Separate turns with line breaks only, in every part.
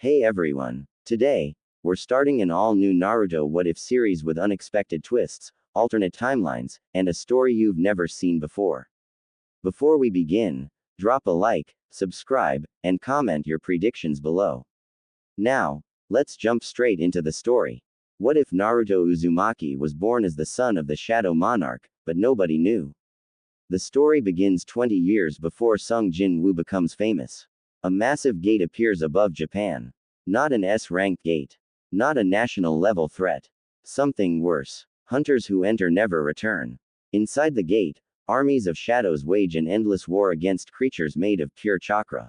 Hey everyone. Today, we're starting an all-new Naruto What If series with unexpected twists, alternate timelines, and a story you've never seen before. Before we begin, drop a like, subscribe, and comment your predictions below. Now, let's jump straight into the story. What if Naruto Uzumaki was born as the son of the Shadow Monarch, but nobody knew? The story begins 20 years before Sung Jin-woo becomes famous. A massive gate appears above Japan. Not an S-ranked gate. Not a national-level threat. Something worse. Hunters who enter never return. Inside the gate, armies of shadows wage an endless war against creatures made of pure chakra.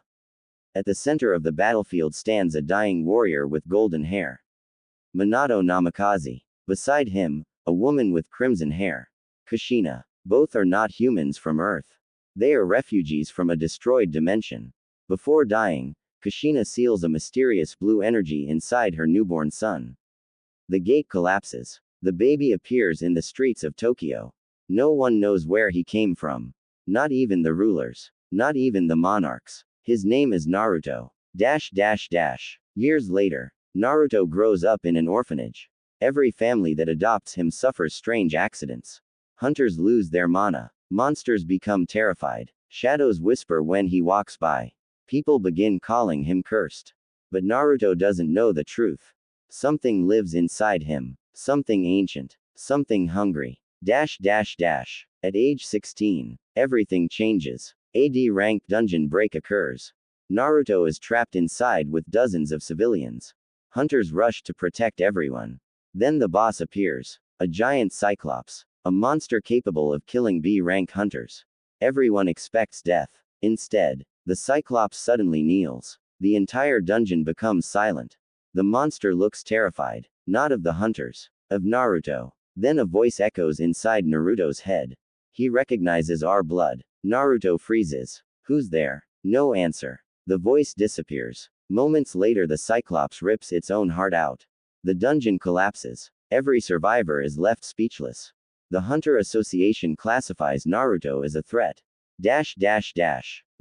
At the center of the battlefield stands a dying warrior with golden hair. Minato Namikaze. Beside him, a woman with crimson hair. Kushina. Both are not humans from Earth. They are refugees from a destroyed dimension. Before dying, Kushina seals a mysterious blue energy inside her newborn son. The gate collapses. The baby appears in the streets of Tokyo. No one knows where he came from. Not even the rulers. Not even the monarchs. His name is Naruto. Years later, Naruto grows up in an orphanage. Every family that adopts him suffers strange accidents. Hunters lose their mana. Monsters become terrified. Shadows whisper when he walks by. People begin calling him cursed. But Naruto doesn't know the truth. Something lives inside him. Something ancient. Something hungry. At age 16, everything changes. A D-rank dungeon break occurs. Naruto is trapped inside with dozens of civilians. Hunters rush to protect everyone. Then the boss appears. A giant cyclops. A monster capable of killing B-rank hunters. Everyone expects death. Instead, the Cyclops suddenly kneels. The entire dungeon becomes silent. The monster looks terrified. Not of the hunters. Of Naruto. Then a voice echoes inside Naruto's head. He recognizes our blood. Naruto freezes. Who's there? No answer. The voice disappears. Moments later the Cyclops rips its own heart out. The dungeon collapses. Every survivor is left speechless. The Hunter Association classifies Naruto as a threat.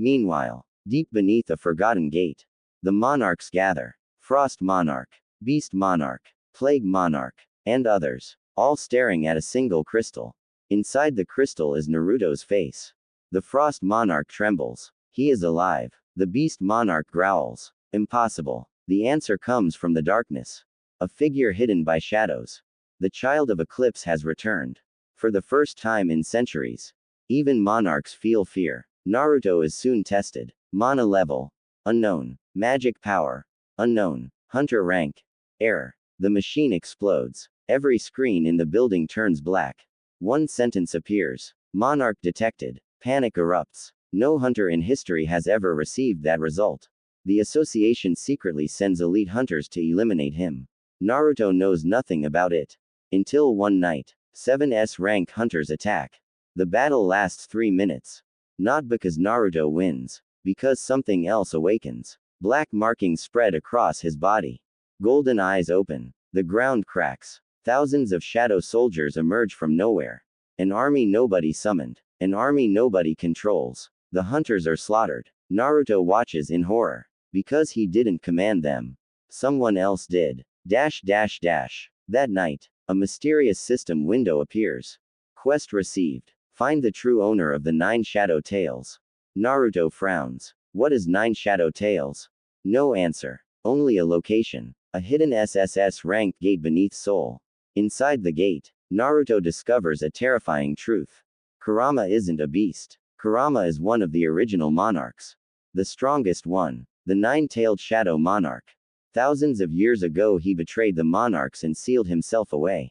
Meanwhile, deep beneath a forgotten gate, the monarchs gather. Frost Monarch, Beast Monarch, Plague Monarch, and others, all staring at a single crystal. Inside the crystal is Naruto's face. The Frost Monarch trembles. He is alive. The Beast Monarch growls. Impossible. The answer comes from the darkness. A figure hidden by shadows. The child of Eclipse has returned. For the first time in centuries. Even monarchs feel fear. Naruto is soon tested. Mana level. Unknown. Magic power. Unknown. Hunter rank. Error. The machine explodes. Every screen in the building turns black. One sentence appears. Monarch detected. Panic erupts. No hunter in history has ever received that result. The association secretly sends elite hunters to eliminate him. Naruto knows nothing about it. Until one night, 7S rank hunters attack. The battle lasts 3 minutes. Not because Naruto wins. Because something else awakens. Black markings spread across his body. Golden eyes open. The ground cracks. Thousands of shadow soldiers emerge from nowhere. An army nobody summoned. An army nobody controls. The hunters are slaughtered. Naruto watches in horror. Because he didn't command them. Someone else did. That night, a mysterious system window appears. Quest received. Find the true owner of the 9 shadow tails. Naruto frowns. What is 9 shadow tails? No answer. Only a location. A hidden SSS ranked gate beneath Seoul. Inside the gate, Naruto discovers a terrifying truth. Kurama isn't a beast. Kurama is one of the original monarchs. The strongest one. The 9-tailed shadow monarch. Thousands of years ago he betrayed the monarchs and sealed himself away.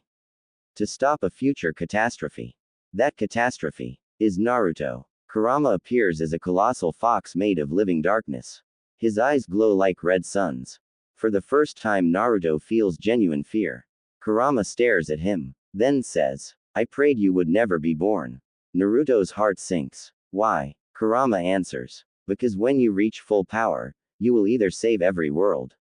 To stop a future catastrophe. That catastrophe is Naruto. Kurama appears as a colossal fox made of living darkness. His eyes glow like red suns. For the first time Naruto feels genuine fear. Kurama stares at him, then says, "I prayed you would never be born." Naruto's heart sinks. Why? Kurama answers, "Because when you reach full power, you will either save every world.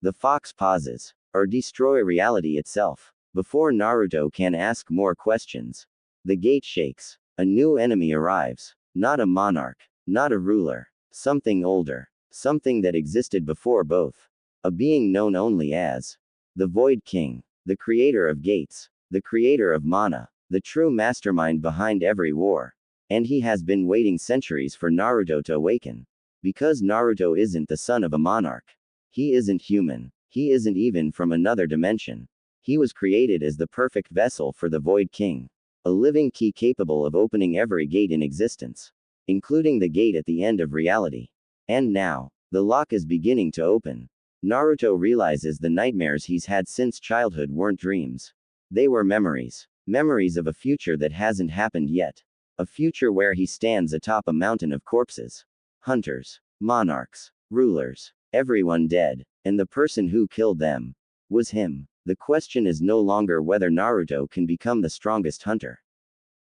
The fox pauses, or destroy reality itself." Before Naruto can ask more questions, the gate shakes. A new enemy arrives. Not a monarch. Not a ruler. Something older. Something that existed before both. A being known only as the Void King, the creator of gates, the creator of mana, the true mastermind behind every war. And he has been waiting centuries for Naruto to awaken. Because Naruto isn't the son of a monarch. He isn't human. He isn't even from another dimension. He was created as the perfect vessel for the Void King. A living key capable of opening every gate in existence, including the gate at the end of reality. And now, the lock is beginning to open. Naruto realizes the nightmares he's had since childhood weren't dreams. They were memories. Memories of a future that hasn't happened yet. A future where he stands atop a mountain of corpses. Hunters, monarchs, rulers, everyone dead. And the person who killed them was him. The question is no longer whether Naruto can become the strongest hunter.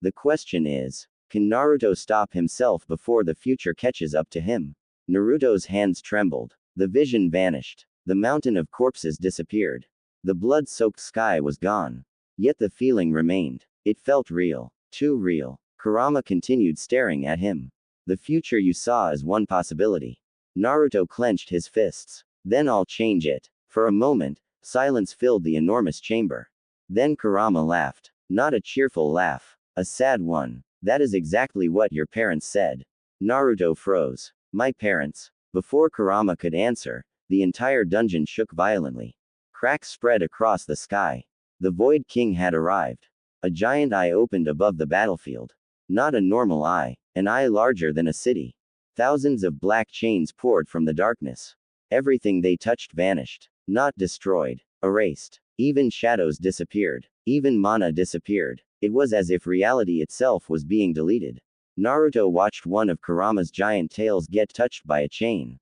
The question is, can Naruto stop himself before the future catches up to him? Naruto's hands trembled. The vision vanished. The mountain of corpses disappeared. The blood-soaked sky was gone. Yet the feeling remained. It felt real. Too real. Kurama continued staring at him. The future you saw is one possibility. Naruto clenched his fists. Then I'll change it. For a moment, silence filled the enormous chamber. Then Kurama laughed. Not a cheerful laugh. A sad one. That is exactly what your parents said. Naruto froze. My parents? Before Kurama could answer, the entire dungeon shook violently. Cracks spread across the sky. The Void King had arrived. A giant eye opened above the battlefield. Not a normal eye, an eye larger than a city. Thousands of black chains poured from the darkness. Everything they touched vanished. Not destroyed. Erased. Even shadows disappeared. Even mana disappeared. It was as if reality itself was being deleted. Naruto watched one of Kurama's giant tails get touched by a chain.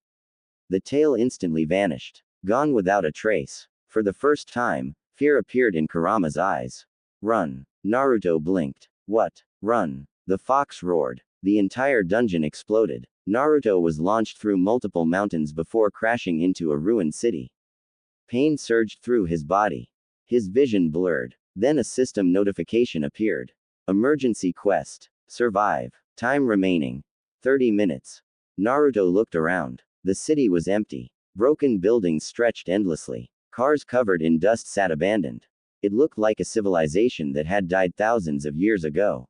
The tail instantly vanished. Gone without a trace. For the first time, fear appeared in Kurama's eyes. Run. Naruto blinked. What? Run. The fox roared. The entire dungeon exploded. Naruto was launched through multiple mountains before crashing into a ruined city. Pain surged through his body. His vision blurred. Then a system notification appeared. Emergency quest. Survive. Time remaining. 30 minutes. Naruto looked around. The city was empty. Broken buildings stretched endlessly. Cars covered in dust sat abandoned. It looked like a civilization that had died thousands of years ago.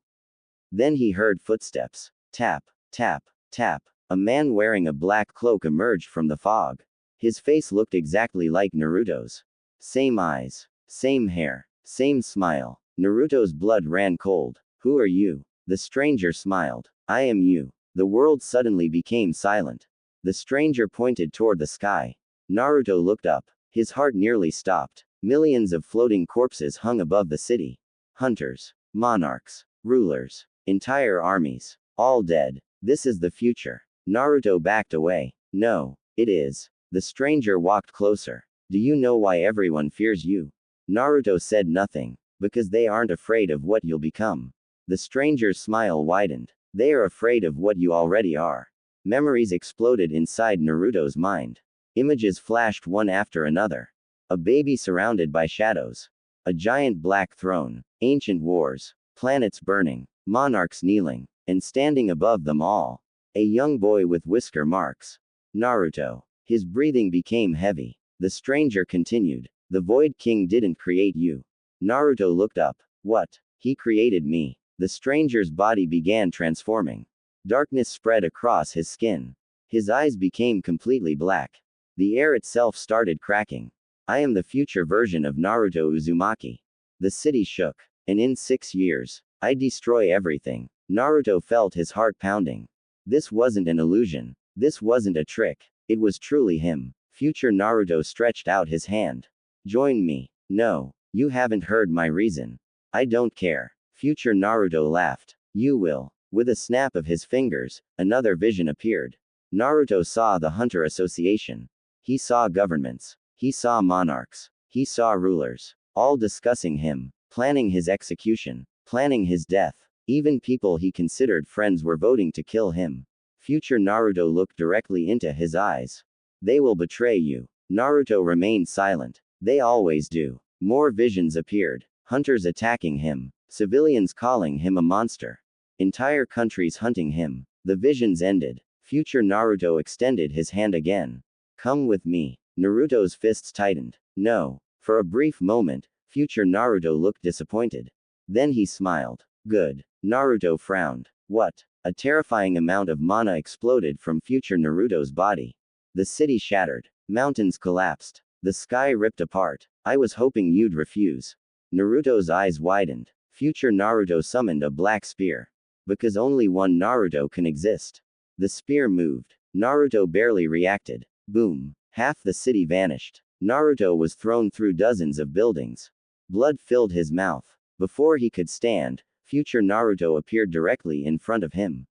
Then he heard footsteps. Tap, tap, tap. A man wearing a black cloak emerged from the fog. His face looked exactly like Naruto's. Same eyes. Same hair. Same smile. Naruto's blood ran cold. Who are you? The stranger smiled. I am you. The world suddenly became silent. The stranger pointed toward the sky. Naruto looked up. His heart nearly stopped. Millions of floating corpses hung above the city. Hunters. Monarchs. Rulers. Entire armies. All dead. This is the future. Naruto backed away. No, it is. The stranger walked closer. Do you know why everyone fears you? Naruto said nothing. Because they aren't afraid of what you'll become. The stranger's smile widened. They are afraid of what you already are. Memories exploded inside Naruto's mind. Images flashed one after another. A baby surrounded by shadows. A giant black throne. Ancient wars. Planets burning. Monarchs kneeling. And standing above them all. A young boy with whisker marks. Naruto. His breathing became heavy. The stranger continued. The Void King didn't create you. Naruto looked up. What? He created me. The stranger's body began transforming. Darkness spread across his skin. His eyes became completely black. The air itself started cracking. I am the future version of Naruto Uzumaki. The city shook. And in 6 years, I destroy everything. Naruto felt his heart pounding. This wasn't an illusion. This wasn't a trick. It was truly him. Future Naruto stretched out his hand. Join me. No, you haven't heard my reason. I don't care. Future Naruto laughed. You will. With a snap of his fingers, another vision appeared. Naruto saw the Hunter Association. He saw governments. He saw monarchs. He saw rulers. All discussing him, planning his execution, planning his death. Even people he considered friends were voting to kill him. Future Naruto looked directly into his eyes. They will betray you. Naruto remained silent. They always do. More visions appeared. Hunters attacking him. Civilians calling him a monster. Entire countries hunting him. The visions ended. Future Naruto extended his hand again. Come with me. Naruto's fists tightened. No. For a brief moment, future Naruto looked disappointed. Then he smiled. Good. Naruto frowned. What? A terrifying amount of mana exploded from future Naruto's body. The city shattered. Mountains collapsed. The sky ripped apart. I was hoping you'd refuse. Naruto's eyes widened. Future Naruto summoned a black spear. Because only one Naruto can exist. The spear moved. Naruto barely reacted. Boom. Half the city vanished. Naruto was thrown through dozens of buildings. Blood filled his mouth. Before he could stand, future Naruto appeared directly in front of him.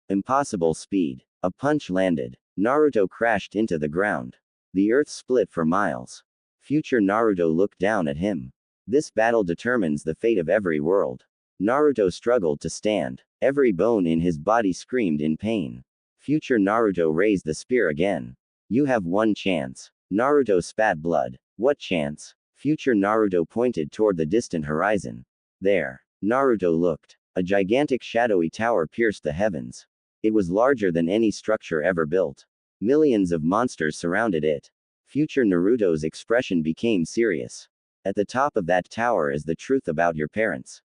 Impossible speed. A punch landed. Naruto crashed into the ground. The earth split for miles. Future Naruto looked down at him. This battle determines the fate of every world. Naruto struggled to stand. Every bone in his body screamed in pain. Future Naruto raised the spear again. You have one chance. Naruto spat blood. What chance? Future Naruto pointed toward the distant horizon. There. Naruto looked. A gigantic shadowy tower pierced the heavens. It was larger than any structure ever built. Millions of monsters surrounded it. Future Naruto's expression became serious. At the top of that tower is the truth about your parents.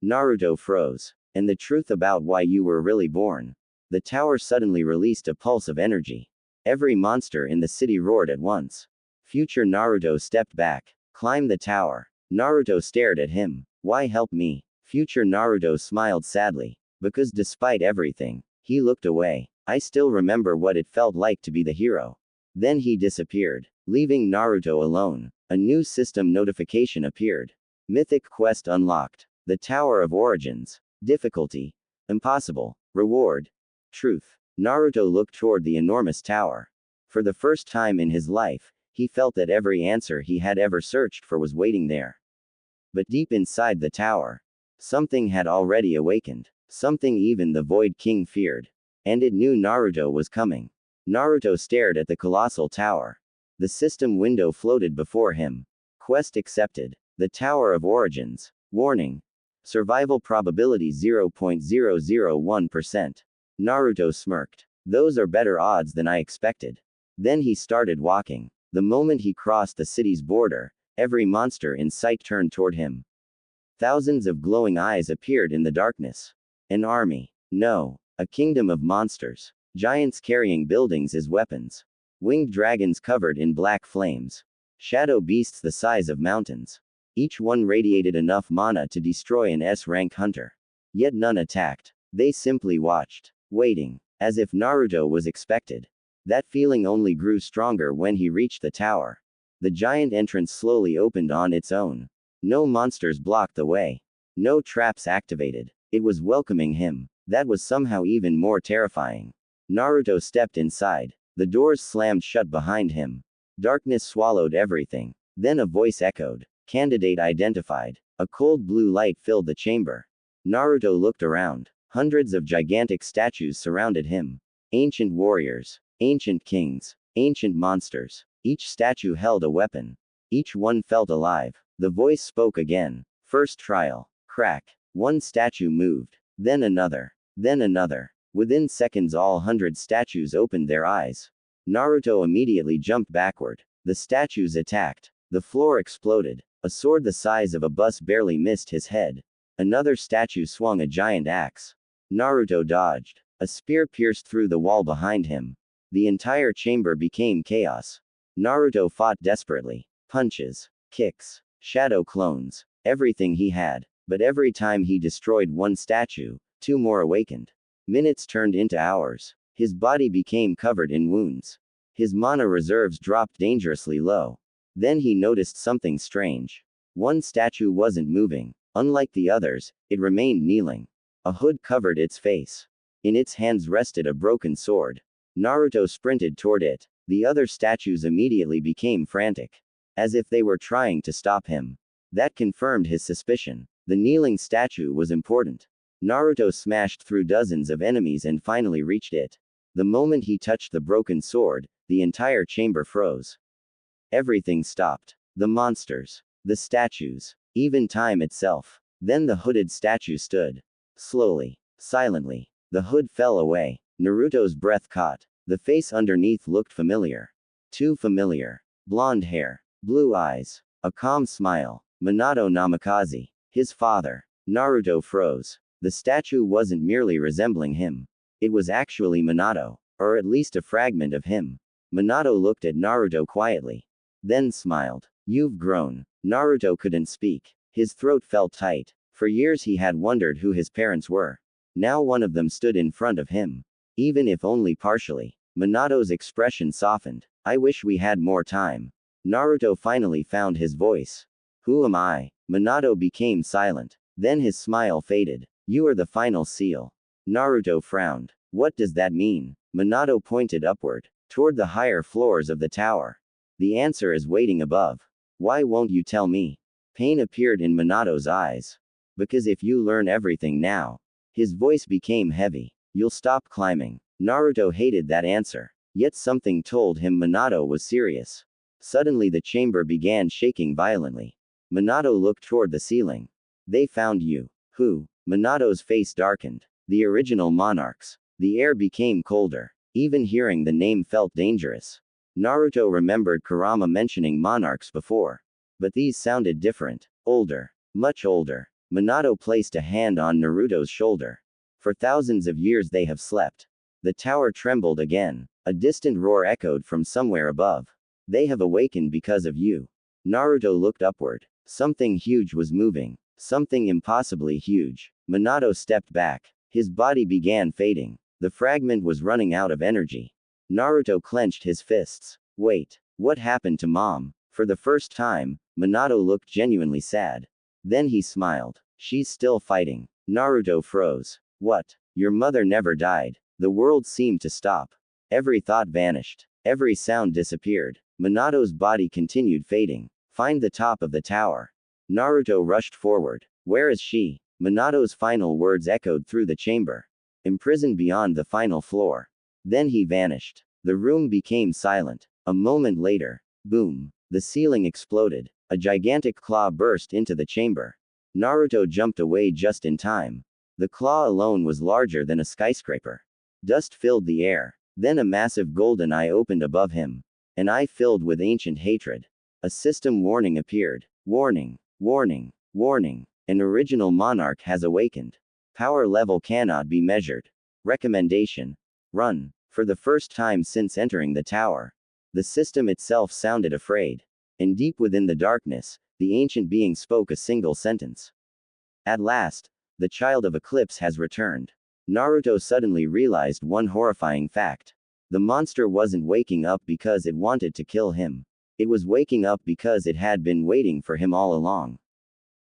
Naruto froze. And the truth about why you were really born. The tower suddenly released a pulse of energy. Every monster in the city roared at once. Future Naruto stepped back. Climb the tower. Naruto stared at him. Why help me? Future Naruto smiled sadly. Because despite everything, he looked away. I still remember what it felt like to be the hero. Then he disappeared, leaving Naruto alone. A new system notification appeared. Mythic quest unlocked. The Tower of Origins. Difficulty. Impossible. Reward. Truth. Naruto looked toward the enormous tower. For the first time in his life, he felt that every answer he had ever searched for was waiting there. But deep inside the tower, something had already awakened. Something even the Void King feared. And it knew Naruto was coming. Naruto stared at the colossal tower. The system window floated before him. Quest accepted. The Tower of Origins. Warning. Survival probability 0.001%. Naruto smirked. Those are better odds than I expected. Then he started walking. The moment he crossed the city's border, every monster in sight turned toward him. Thousands of glowing eyes appeared in the darkness. An army. No. A kingdom of monsters. Giants carrying buildings as weapons. Winged dragons covered in black flames. Shadow beasts the size of mountains. Each one radiated enough mana to destroy an S-rank hunter. Yet none attacked. They simply watched. Waiting. As if Naruto was expected. That feeling only grew stronger when he reached the tower. The giant entrance slowly opened on its own. No monsters blocked the way. No traps activated. It was welcoming him. That was somehow even more terrifying. Naruto stepped inside. The doors slammed shut behind him. Darkness swallowed everything. Then a voice echoed. Candidate identified. A cold blue light filled the chamber. Naruto looked around. Hundreds of gigantic statues surrounded him. Ancient warriors. Ancient kings. Ancient monsters. Each statue held a weapon. Each one felt alive. The voice spoke again. First trial. Crack. One statue moved. Then another. Then another. Within seconds all 100 statues opened their eyes. Naruto immediately jumped backward. The statues attacked. The floor exploded. A sword the size of a bus barely missed his head. Another statue swung a giant axe. Naruto dodged. A spear pierced through the wall behind him. The entire chamber became chaos. Naruto fought desperately. Punches. Kicks. Shadow clones. Everything he had. But every time he destroyed one statue, two more awakened. Minutes turned into hours. His body became covered in wounds. His mana reserves dropped dangerously low. Then he noticed something strange. One statue wasn't moving. Unlike the others, it remained kneeling. A hood covered its face. In its hands rested a broken sword. Naruto sprinted toward it. The other statues immediately became frantic. As if they were trying to stop him. That confirmed his suspicion. The kneeling statue was important. Naruto smashed through dozens of enemies and finally reached it. The moment he touched the broken sword, the entire chamber froze. Everything stopped. The monsters. The statues. Even time itself. Then the hooded statue stood. Slowly. Silently. The hood fell away. Naruto's breath caught. The face underneath looked familiar. Too familiar. Blonde hair. Blue eyes. A calm smile. Minato Namikaze. His father. Naruto froze. The statue wasn't merely resembling him. It was actually Minato. Or at least a fragment of him. Minato looked at Naruto quietly. Then smiled. You've grown. Naruto couldn't speak. His throat felt tight. For years he had wondered who his parents were. Now one of them stood in front of him. Even if only partially. Minato's expression softened. I wish we had more time. Naruto finally found his voice. Who am I? Minato became silent. Then his smile faded. You are the final seal. Naruto frowned. What does that mean? Minato pointed upward, toward the higher floors of the tower. The answer is waiting above. Why won't you tell me? Pain appeared in Minato's eyes. Because if you learn everything now. His voice became heavy. You'll stop climbing. Naruto hated that answer. Yet something told him Minato was serious. Suddenly the chamber began shaking violently. Minato looked toward the ceiling. They found you. Who? Minato's face darkened. The original monarchs. The air became colder. Even hearing the name felt dangerous. Naruto remembered Kurama mentioning monarchs before. But these sounded different. Older. Much older. Minato placed a hand on Naruto's shoulder. For thousands of years they have slept. The tower trembled again. A distant roar echoed from somewhere above. They have awakened because of you. Naruto looked upward. Something huge was moving. Something impossibly huge. Minato stepped back. His body began fading. The fragment was running out of energy. Naruto clenched his fists. Wait. What happened to Mom? For the first time, Minato looked genuinely sad. Then he smiled. She's still fighting. Naruto froze. What? Your mother never died. The world seemed to stop. Every thought vanished. Every sound disappeared. Minato's body continued fading. Find the top of the tower. Naruto rushed forward. Where is she? Minato's final words echoed through the chamber. Imprisoned beyond the final floor. Then he vanished. The room became silent. A moment later. Boom. The ceiling exploded. A gigantic claw burst into the chamber. Naruto jumped away just in time. The claw alone was larger than a skyscraper. Dust filled the air. Then a massive golden eye opened above him. An eye filled with ancient hatred. A system warning appeared. Warning. Warning. Warning. An original monarch has awakened. Power level cannot be measured. Recommendation. Run. For the first time since entering the tower. The system itself sounded afraid. And deep within the darkness, the ancient being spoke a single sentence. At last, the child of Eclipse has returned. Naruto suddenly realized one horrifying fact. The monster wasn't waking up because it wanted to kill him. It was waking up because it had been waiting for him all along.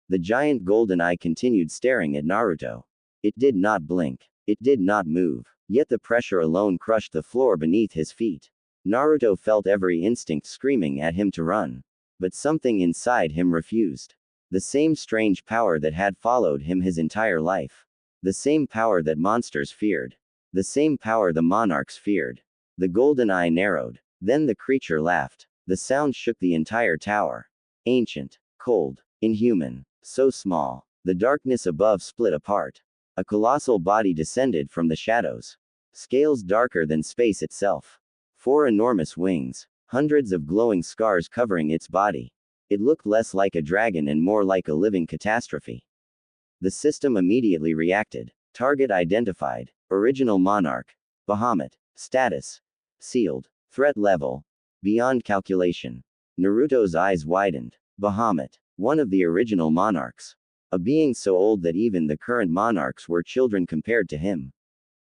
The giant golden eye continued staring at Naruto. It did not blink. It did not move. Yet the pressure alone crushed the floor beneath his feet. Naruto felt every instinct screaming at him to run. But something inside him refused. The same strange power that had followed him his entire life. The same power that monsters feared. The same power the monarchs feared. The golden eye narrowed. Then the creature laughed. The sound shook the entire tower. Ancient. Cold. Inhuman. So small. The darkness above split apart. A colossal body descended from the shadows. Scales darker than space itself. 4 enormous wings. Hundreds of glowing scars covering its body. It looked less like a dragon and more like a living catastrophe. The system immediately reacted. Target identified. Original monarch. Bahamut. Status. Sealed. Threat level. Beyond calculation. Naruto's eyes widened. Bahamut. One of the original monarchs. A being so old that even the current monarchs were children compared to him.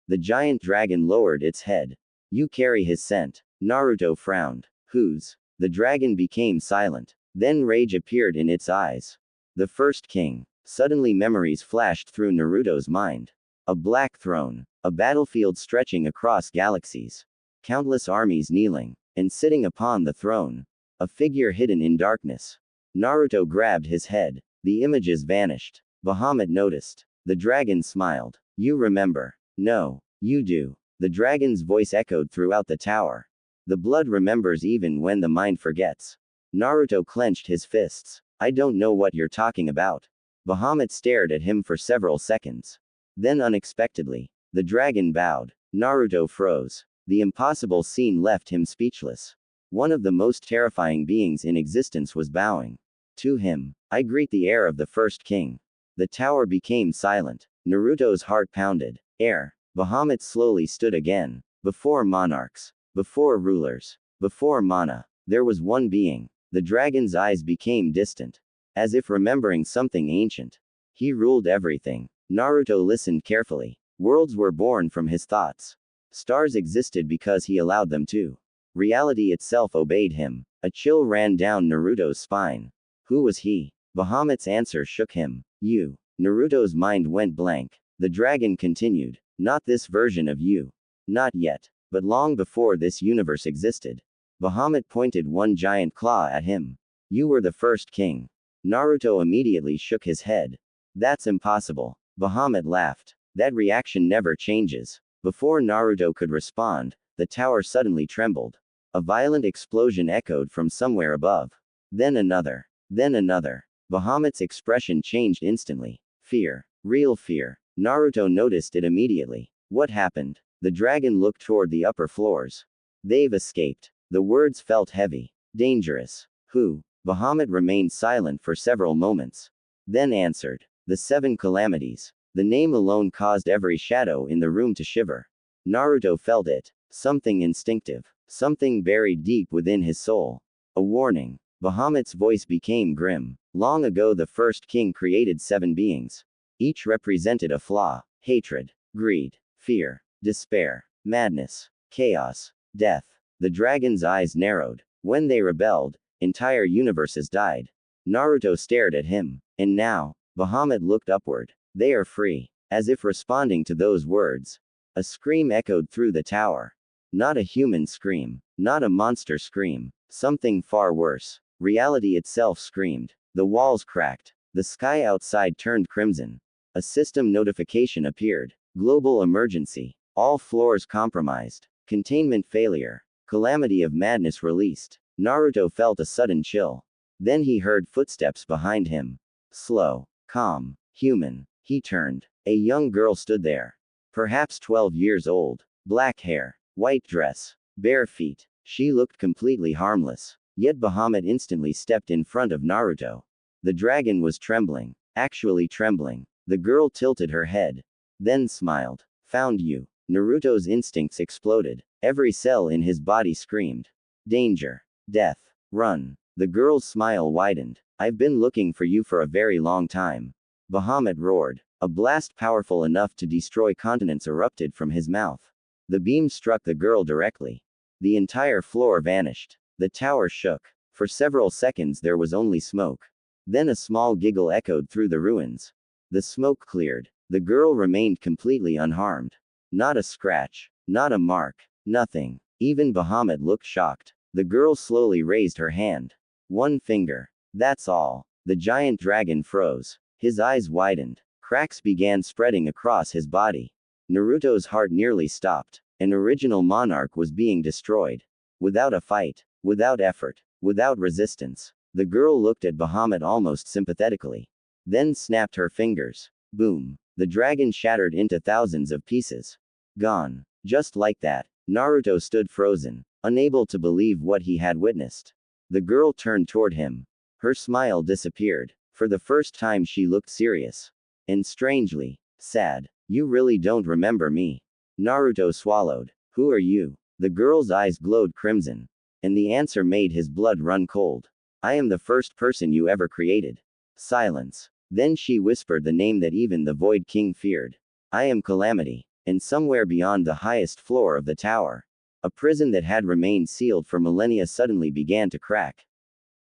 The giant dragon lowered its head. You carry his scent. Naruto frowned. Whose? The dragon became silent. Then rage appeared in its eyes. The first king. Suddenly memories flashed through Naruto's mind. A black throne. A battlefield stretching across galaxies. Countless armies kneeling. And sitting upon the throne. A figure hidden in darkness. Naruto grabbed his head. The images vanished. Bahamut noticed. The dragon smiled. You remember. No. You do. The dragon's voice echoed throughout the tower. The blood remembers even when the mind forgets. Naruto clenched his fists. I don't know what you're talking about. Bahamut stared at him for several seconds. Then unexpectedly, the dragon bowed. Naruto froze. The impossible scene left him speechless. One of the most terrifying beings in existence was bowing to him. I greet the heir of the first king. The tower became silent. Naruto's heart pounded. Heir. Bahamut slowly stood again. Before monarchs. Before rulers. Before mana. There was one being. The dragon's eyes became distant. As if remembering something ancient. He ruled everything. Naruto listened carefully. Worlds were born from his thoughts. Stars existed because he allowed them to. Reality itself obeyed him. A chill ran down Naruto's spine. Who was he? Bahamut's answer shook him. You. Naruto's mind went blank. The dragon continued. Not this version of you. Not yet. But long before this universe existed. Bahamut pointed one giant claw at him. You were the first king. Naruto immediately shook his head. That's impossible. Bahamut laughed. That reaction never changes. Before Naruto could respond, the tower suddenly trembled. A violent explosion echoed from somewhere above. Then another. Then another. Bahamut's expression changed instantly. Fear. Real fear. Naruto noticed it immediately. What happened? The dragon looked toward the upper floors. They've escaped. The words felt heavy. Dangerous. Who? Bahamut remained silent for several moments. Then answered. The 7 Calamities. The name alone caused every shadow in the room to shiver. Naruto felt it. Something instinctive. Something buried deep within his soul. A warning. Bahamut's voice became grim. Long ago the first king created 7 beings. Each represented a flaw. Hatred. Greed. Fear. Despair. Madness. Chaos. Death. The dragon's eyes narrowed. When they rebelled, entire universes died. Naruto stared at him. And now, Bahamut looked upward. They are free. As if responding to those words. A scream echoed through the tower. Not a human scream. Not a monster scream. Something far worse. Reality itself screamed. The walls cracked. The sky outside turned crimson. A system notification appeared. Global emergency. All floors compromised. Containment failure. Calamity of madness released. Naruto felt a sudden chill. Then he heard footsteps behind him. Slow. Calm. Human. He turned. A young girl stood there. Perhaps 12 years old. Black hair. White dress. Bare feet. She looked completely harmless. Yet Bahamut instantly stepped in front of Naruto. The dragon was trembling. Actually trembling. The girl tilted her head. Then smiled. Found you. Naruto's instincts exploded. Every cell in his body screamed. Danger. Death. Run. The girl's smile widened. I've been looking for you for a very long time. Bahamut roared. A blast powerful enough to destroy continents erupted from his mouth. The beam struck the girl directly. The entire floor vanished. The tower shook. For several seconds there was only smoke. Then a small giggle echoed through the ruins. The smoke cleared. The girl remained completely unharmed. Not a scratch. Not a mark. Nothing. Even Bahamut looked shocked. The girl slowly raised her hand. One finger. That's all. The giant dragon froze. His eyes widened. Cracks began spreading across his body. Naruto's heart nearly stopped. An original monarch was being destroyed. Without a fight. Without effort. Without resistance. The girl looked at Bahamut almost sympathetically. Then snapped her fingers. Boom. The dragon shattered into thousands of pieces. Gone. Just like that. Naruto stood frozen, unable to believe what he had witnessed. The girl turned toward him. Her smile disappeared. For the first time she looked serious. And strangely, sad. You really don't remember me. Naruto swallowed. Who are you? The girl's eyes glowed crimson. And the answer made his blood run cold. I am the first person you ever created. Silence. Then she whispered the name that even the Void King feared. I am Calamity. And somewhere beyond the highest floor of the tower, a prison that had remained sealed for millennia suddenly began to crack.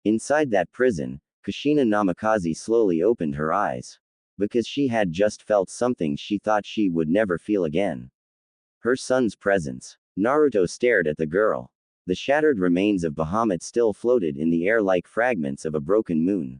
Inside that prison, Kushina Namikaze slowly opened her eyes. Because she had just felt something she thought she would never feel again. Her son's presence. Naruto stared at the girl. The shattered remains of Bahamut still floated in the air like fragments of a broken moon.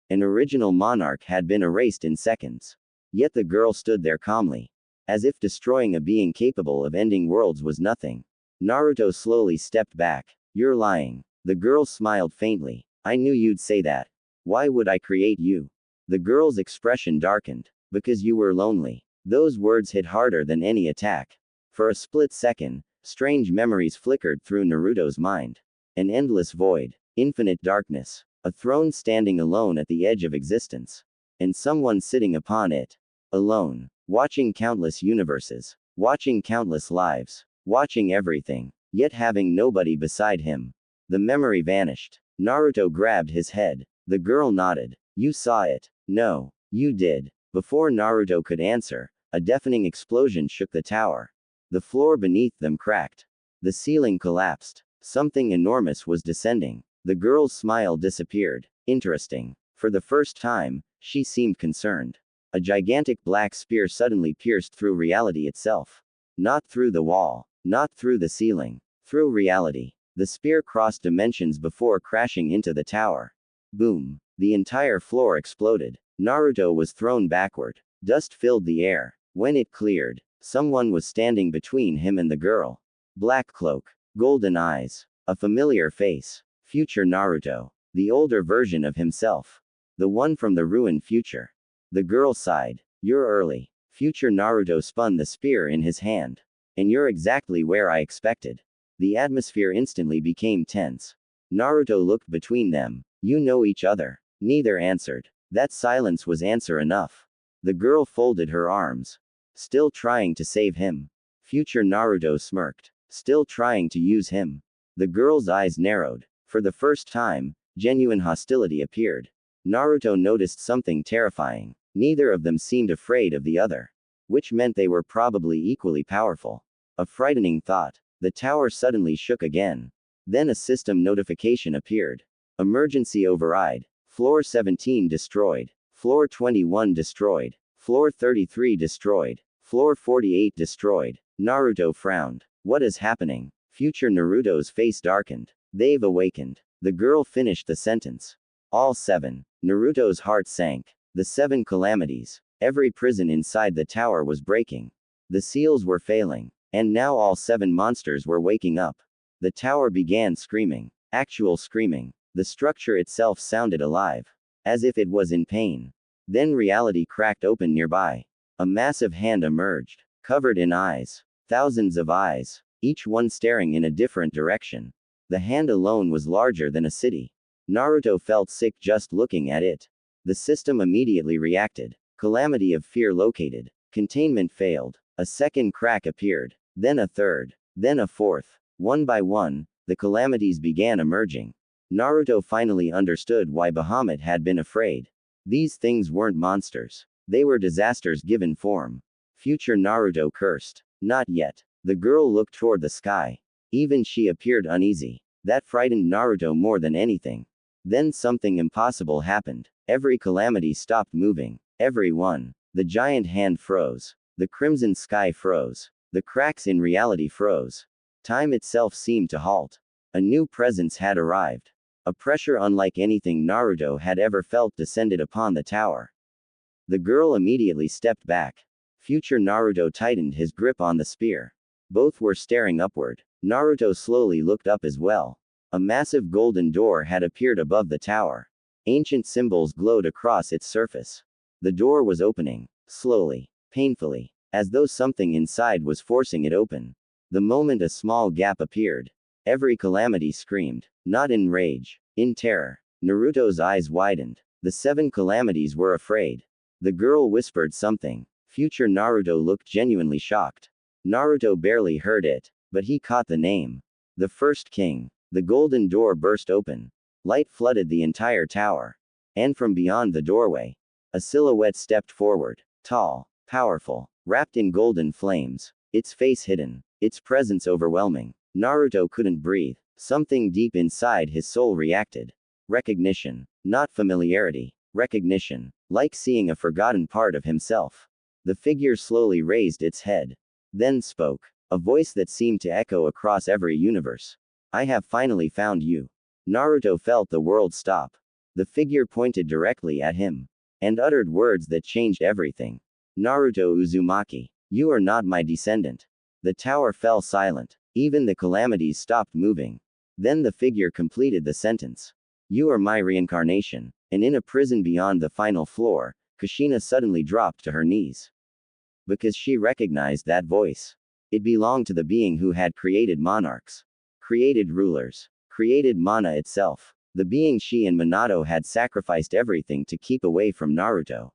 An original monarch had been erased in seconds. Yet the girl stood there calmly. As if destroying a being capable of ending worlds was nothing. Naruto slowly stepped back. You're lying. The girl smiled faintly. I knew you'd say that. Why would I create you? The girl's expression darkened. Because you were lonely. Those words hit harder than any attack. For a split second, strange memories flickered through Naruto's mind. An endless void. Infinite darkness. A throne standing alone at the edge of existence. And someone sitting upon it. Alone. Watching countless universes. Watching countless lives. Watching everything. Yet having nobody beside him. The memory vanished. Naruto grabbed his head. The girl nodded. You saw it. No. You did. Before Naruto could answer, a deafening explosion shook the tower. The floor beneath them cracked. The ceiling collapsed. Something enormous was descending. The girl's smile disappeared. Interesting. For the first time, she seemed concerned. A gigantic black spear suddenly pierced through reality itself. Not through the wall. Not through the ceiling. Through reality. The spear crossed dimensions before crashing into the tower. Boom. The entire floor exploded. Naruto was thrown backward. Dust filled the air. When it cleared, someone was standing between him and the girl. Black cloak. Golden eyes. A familiar face. Future Naruto. The older version of himself. The one from the ruined future. The girl sighed. You're early. Future Naruto spun the spear in his hand. And you're exactly where I expected. The atmosphere instantly became tense. Naruto looked between them. You know each other. Neither answered. That silence was answer enough. The girl folded her arms. Still trying to save him. Future Naruto smirked. Still trying to use him. The girl's eyes narrowed. For the first time, genuine hostility appeared. Naruto noticed something terrifying. Neither of them seemed afraid of the other. Which meant they were probably equally powerful. A frightening thought. The tower suddenly shook again. Then a system notification appeared. Emergency override. Floor 17 destroyed. Floor 21 destroyed. Floor 33 destroyed. Floor 48 destroyed. Naruto frowned. What is happening? Future Naruto's face darkened. They've awakened. The girl finished the sentence. All 7. Naruto's heart sank. The 7 calamities. Every prison inside the tower was breaking. The seals were failing. And now all 7 monsters were waking up. The tower began screaming. Actual screaming. The structure itself sounded alive. As if it was in pain. Then reality cracked open nearby. A massive hand emerged. Covered in eyes. Thousands of eyes. Each one staring in a different direction. The hand alone was larger than a city. Naruto felt sick just looking at it. The system immediately reacted. Calamity of fear located. Containment failed. A second crack appeared. Then a third. Then a fourth. One by one, the calamities began emerging. Naruto finally understood why Bahamut had been afraid. These things weren't monsters. They were disasters given form. Future Naruto cursed. Not yet. The girl looked toward the sky. Even she appeared uneasy. That frightened Naruto more than anything. Then something impossible happened. Every calamity stopped moving. Every one. The giant hand froze. The crimson sky froze. The cracks in reality froze. Time itself seemed to halt. A new presence had arrived. A pressure unlike anything Naruto had ever felt descended upon the tower. The girl immediately stepped back. Future Naruto tightened his grip on the spear. Both were staring upward. Naruto slowly looked up as well. A massive golden door had appeared above the tower. Ancient symbols glowed across its surface. The door was opening. Slowly. Painfully. As though something inside was forcing it open. The moment a small gap appeared. Every calamity screamed. Not in rage. In terror. Naruto's eyes widened. The 7 calamities were afraid. The girl whispered something. Future Naruto looked genuinely shocked. Naruto barely heard it, but he caught the name. The first king. The golden door burst open. Light flooded the entire tower. And from beyond the doorway, a silhouette stepped forward. Tall. Powerful. Wrapped in golden flames. Its face hidden. Its presence overwhelming. Naruto couldn't breathe. Something deep inside his soul reacted. Recognition. Not familiarity. Recognition. Like seeing a forgotten part of himself. The figure slowly raised its head. Then spoke. A voice that seemed to echo across every universe. I have finally found you. Naruto felt the world stop. The figure pointed directly at him. And uttered words that changed everything. Naruto Uzumaki. You are not my descendant. The tower fell silent. Even the calamities stopped moving. Then the figure completed the sentence. You are my reincarnation. And in a prison beyond the final floor, Kushina suddenly dropped to her knees. Because she recognized that voice. It belonged to the being who had created monarchs. Created rulers. created mana itself. The being she and Minato had sacrificed everything to keep away from Naruto.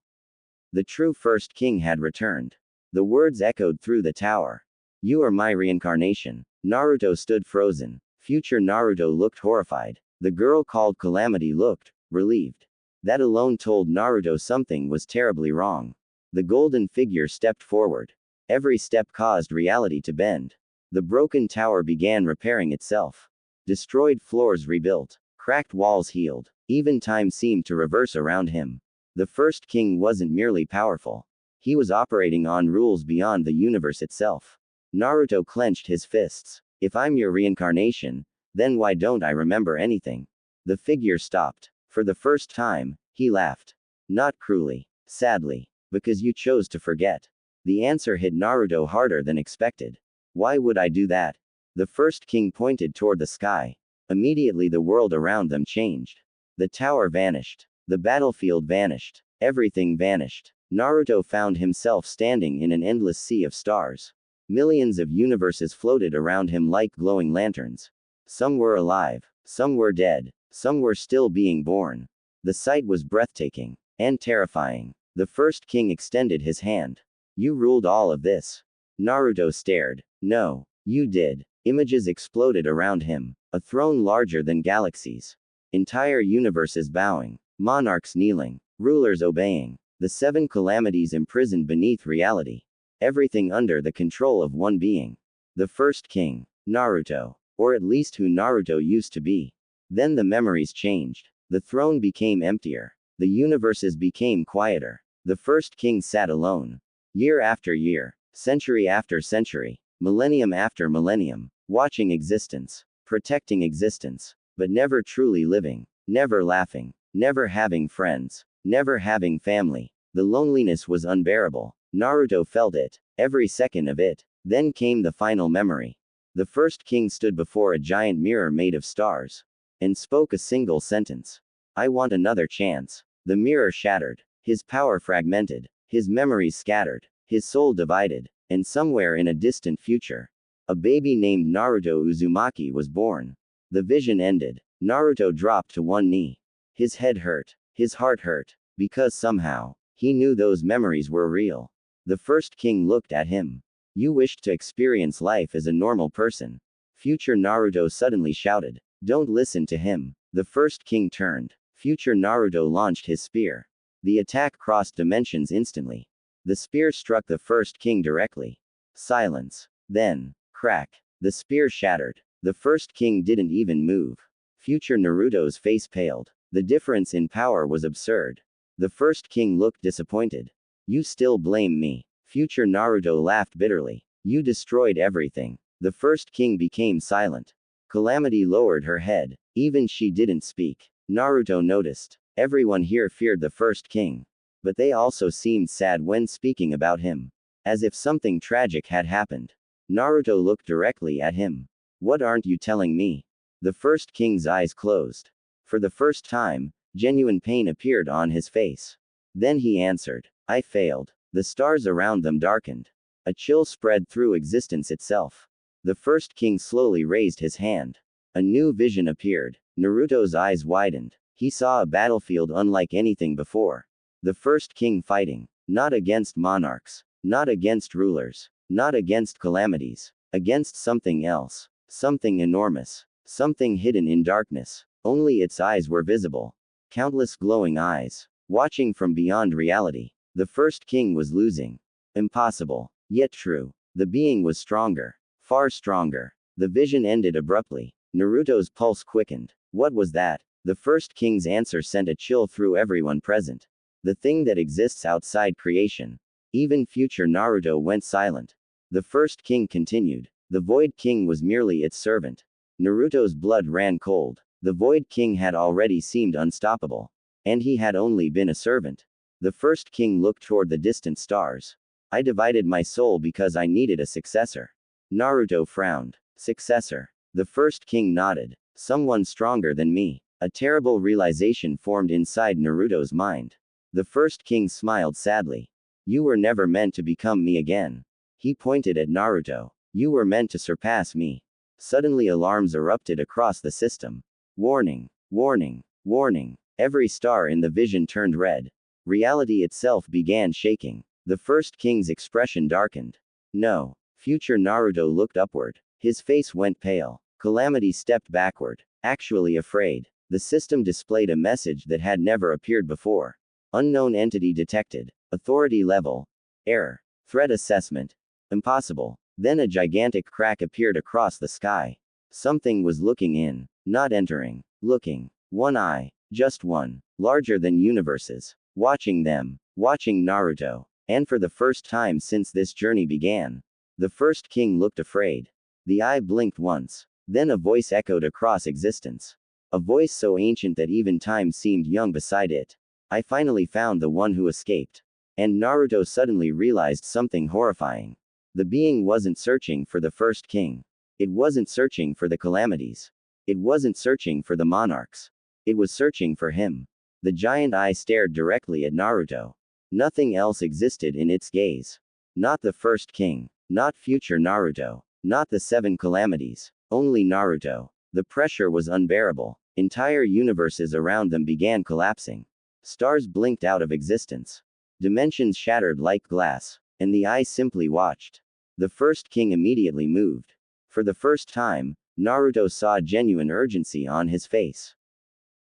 The true first king had returned. The words echoed through the tower. You are my reincarnation. Naruto stood frozen. Future Naruto looked horrified. The girl called Calamity looked relieved. That alone told Naruto something was terribly wrong. The golden figure stepped forward. Every step caused reality to bend. The broken tower began repairing itself. Destroyed floors rebuilt. Cracked walls healed. Even time seemed to reverse around him. The first king wasn't merely powerful. He was operating on rules beyond the universe itself. Naruto clenched his fists. If I'm your reincarnation, then why don't I remember anything? The figure stopped. For the first time, he laughed. Not cruelly. Sadly. Because you chose to forget. The answer hit Naruto harder than expected. Why would I do that? The first king pointed toward the sky. Immediately the world around them changed. The tower vanished. The battlefield vanished. Everything vanished. Naruto found himself standing in an endless sea of stars. Millions of universes floated around him like glowing lanterns. Some were alive. Some were dead. Some were still being born. The sight was breathtaking. And terrifying. The first king extended his hand. You ruled all of this. Naruto stared. No. You did. Images exploded around him. A throne larger than galaxies. Entire universes bowing. Monarchs kneeling. Rulers obeying. The 7 calamities imprisoned beneath reality. Everything under the control of one being. The first king. Naruto. Or at least who Naruto used to be. Then the memories changed. The throne became emptier. The universes became quieter. The first king sat alone. Year after year. Century after century. Millennium after millennium. Watching existence. Protecting existence. But never truly living. Never laughing. Never having friends. Never having family. The loneliness was unbearable. Naruto felt it. Every second of it. Then came the final memory. The first king stood before a giant mirror made of stars. And spoke a single sentence. I want another chance. The mirror shattered. His power fragmented. His memories scattered. His soul divided. And somewhere in a distant future, a baby named Naruto Uzumaki was born. The vision ended. Naruto dropped to one knee. His head hurt. His heart hurt. Because somehow, he knew those memories were real. The first king looked at him. You wished to experience life as a normal person. Future Naruto suddenly shouted. Don't listen to him. The first king turned. Future Naruto launched his spear. The attack crossed dimensions instantly. The spear struck the first king directly. Silence. Then, crack. The spear shattered. The first king didn't even move. Future Naruto's face paled. The difference in power was absurd. The first king looked disappointed. You still blame me. Future Naruto laughed bitterly. You destroyed everything. The first king became silent. Calamity lowered her head. Even she didn't speak. Naruto noticed. Everyone here feared the first king. But they also seemed sad when speaking about him. As if something tragic had happened. Naruto looked directly at him. What aren't you telling me? The first king's eyes closed. For the first time, genuine pain appeared on his face. Then he answered. I failed. The stars around them darkened. A chill spread through existence itself. The first king slowly raised his hand. A new vision appeared. Naruto's eyes widened. He saw a battlefield unlike anything before. The first king fighting. Not against monarchs. Not against rulers. Not against calamities. Against something else. Something enormous. Something hidden in darkness. Only its eyes were visible. Countless glowing eyes. Watching from beyond reality. The first king was losing. Impossible. Yet true. The being was stronger. Far stronger. The vision ended abruptly. Naruto's pulse quickened. What was that? The first king's answer sent a chill through everyone present. The thing that exists outside creation. Even future Naruto went silent. The first king continued. The Void King was merely its servant. Naruto's blood ran cold. The Void King had already seemed unstoppable. And he had only been a servant. The first king looked toward the distant stars. I divided my soul because I needed a successor. Naruto frowned. Successor. The first king nodded. Someone stronger than me. A terrible realization formed inside Naruto's mind. The first king smiled sadly. You were never meant to become me again. He pointed at Naruto. You were meant to surpass me. Suddenly alarms erupted across the system. Warning, warning, warning. Every star in the vision turned red. Reality itself began shaking. The first king's expression darkened. No. Future Naruto looked upward. His face went pale. Calamity stepped backward. Actually afraid. The system displayed a message that had never appeared before. Unknown entity detected. Authority level. Error. Threat assessment. Impossible. Then a gigantic crack appeared across the sky. Something was looking in. Not entering. Looking. One eye. Just one. Larger than universes. Watching them. Watching Naruto. And for the first time since this journey began, the first king looked afraid. The eye blinked once. Then a voice echoed across existence. A voice so ancient that even time seemed young beside it. I finally found the one who escaped. And Naruto suddenly realized something horrifying. The being wasn't searching for the first king. It wasn't searching for the calamities. It wasn't searching for the monarchs. It was searching for him. The giant eye stared directly at Naruto. Nothing else existed in its gaze. Not the first king. Not future Naruto. Not the 7 calamities. Only Naruto. The pressure was unbearable. Entire universes around them began collapsing. Stars blinked out of existence. Dimensions shattered like glass. And the eye simply watched. The first king immediately moved. For the first time, Naruto saw genuine urgency on his face.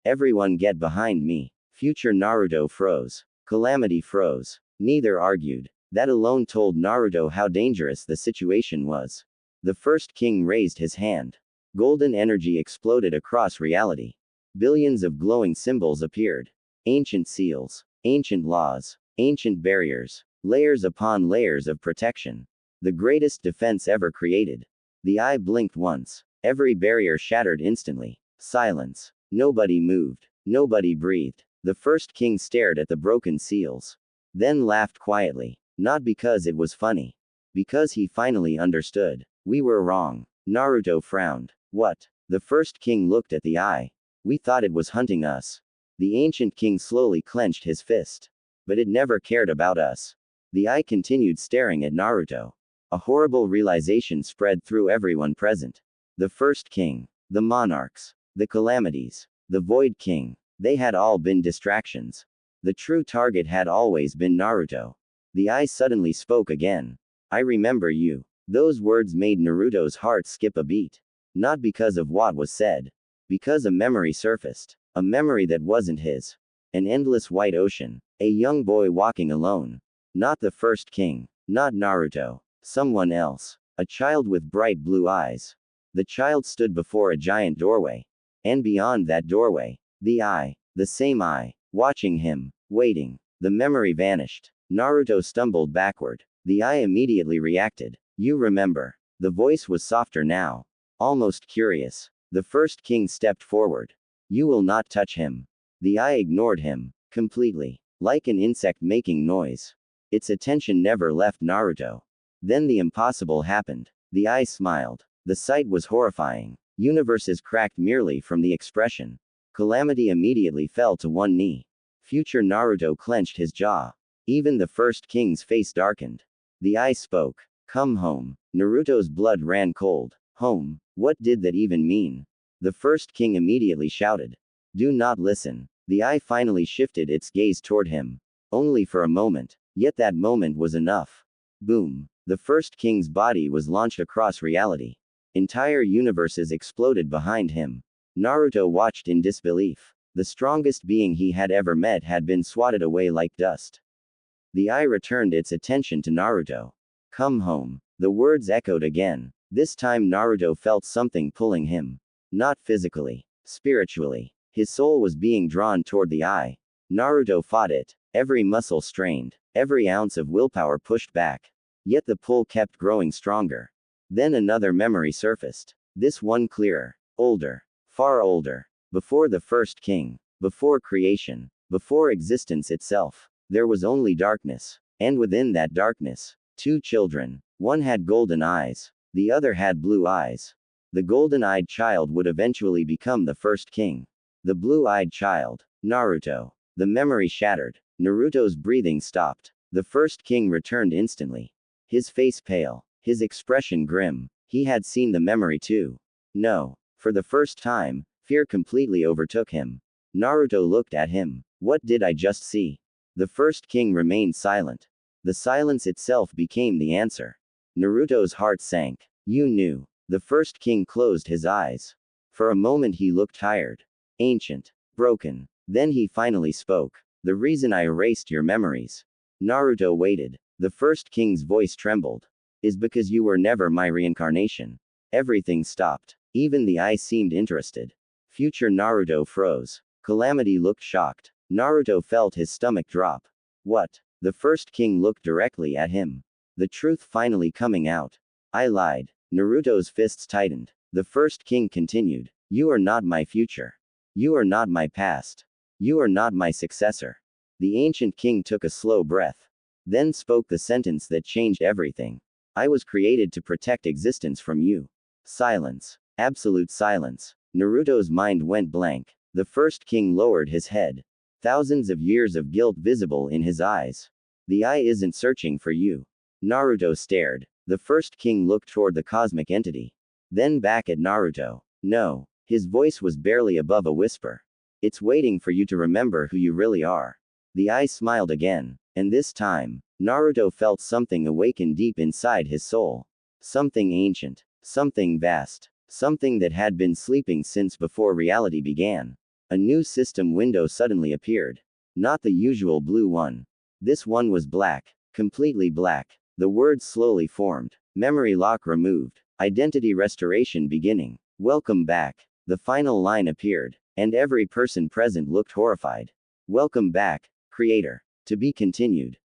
Everyone get behind me. Future Naruto froze. Calamity froze. Neither argued. That alone told Naruto how dangerous the situation was. The first king raised his hand. Golden energy exploded across reality. Billions of glowing symbols appeared. Ancient seals. Ancient laws. Ancient barriers. Layers upon layers of protection. The greatest defense ever created. The eye blinked once. Every barrier shattered instantly. Silence. Nobody moved. Nobody breathed. The first king stared at the broken seals. Then laughed quietly. Not because it was funny. Because he finally understood. We were wrong. Naruto frowned. What? The first king looked at the eye. We thought it was hunting us. The ancient king slowly clenched his fist. But it never cared about us. The eye continued staring at Naruto. A horrible realization spread through everyone present. The first king. The monarchs. The calamities. The void king. They had all been distractions. The true target had always been Naruto. The eye suddenly spoke again. I remember you. Those words made Naruto's heart skip a beat. Not because of what was said. Because a memory surfaced. A memory that wasn't his. An endless white ocean. A young boy walking alone. Not the first king. Not Naruto. Someone else. A child with bright blue eyes. The child stood before a giant doorway. And beyond that doorway, the eye. The same eye. Watching him. Waiting. The memory vanished. Naruto stumbled backward. The eye immediately reacted. You remember. The voice was softer now. Almost curious. The first king stepped forward. You will not touch him. The eye ignored him. Completely. Like an insect making noise. Its attention never left Naruto. Then the impossible happened. The eye smiled. The sight was horrifying. Universes cracked merely from the expression. Calamity immediately fell to one knee. Future Naruto clenched his jaw. Even the first king's face darkened. The eye spoke. Come home. Naruto's blood ran cold. Home. What did that even mean? The first king immediately shouted. Do not listen. The eye finally shifted its gaze toward him. Only for a moment. Yet that moment was enough. Boom. The first king's body was launched across reality. Entire universes exploded behind him. Naruto watched in disbelief. The strongest being he had ever met had been swatted away like dust. The eye returned its attention to Naruto. Come home. The words echoed again. This time Naruto felt something pulling him. Not physically. Spiritually. His soul was being drawn toward the eye. Naruto fought it. Every muscle strained. Every ounce of willpower pushed back. Yet the pull kept growing stronger. Then another memory surfaced. This one clearer. Older. Far older. Before the first king. Before creation. Before existence itself. There was only darkness. And within that darkness, 2 children. One had golden eyes. The other had blue eyes. The golden-eyed child would eventually become the first king. The blue-eyed child. Naruto. The memory shattered. Naruto's breathing stopped. The first king returned instantly. His face pale. His expression grim. He had seen the memory too. No. For the first time, fear completely overtook him. Naruto looked at him. What did I just see? The first king remained silent. The silence itself became the answer. Naruto's heart sank. You knew. The first king closed his eyes. For a moment he looked tired. Ancient. Broken. Then he finally spoke. The reason I erased your memories. Naruto waited. The first king's voice trembled. Is because you were never my reincarnation. Everything stopped. Even the eye seemed interested. Future Naruto froze. Calamity looked shocked. Naruto felt his stomach drop. What? The first king looked directly at him. The truth finally coming out. I lied. Naruto's fists tightened. The first king continued. You are not my future. You are not my past. You are not my successor. The ancient king took a slow breath. Then spoke the sentence that changed everything. I was created to protect existence from you. Silence. Absolute silence. Naruto's mind went blank. The first king lowered his head. Thousands of years of guilt visible in his eyes. The eye isn't searching for you. Naruto stared. The first king looked toward the cosmic entity. Then back at Naruto. No. His voice was barely above a whisper. It's waiting for you to remember who you really are. The eye smiled again. And this time, Naruto felt something awaken deep inside his soul. Something ancient. Something vast. Something that had been sleeping since before reality began. A new system window suddenly appeared. Not the usual blue one. This one was black. Completely black. The words slowly formed. Memory lock removed. Identity restoration beginning. Welcome back. The final line appeared. And every person present looked horrified. Welcome back, creator. To be continued.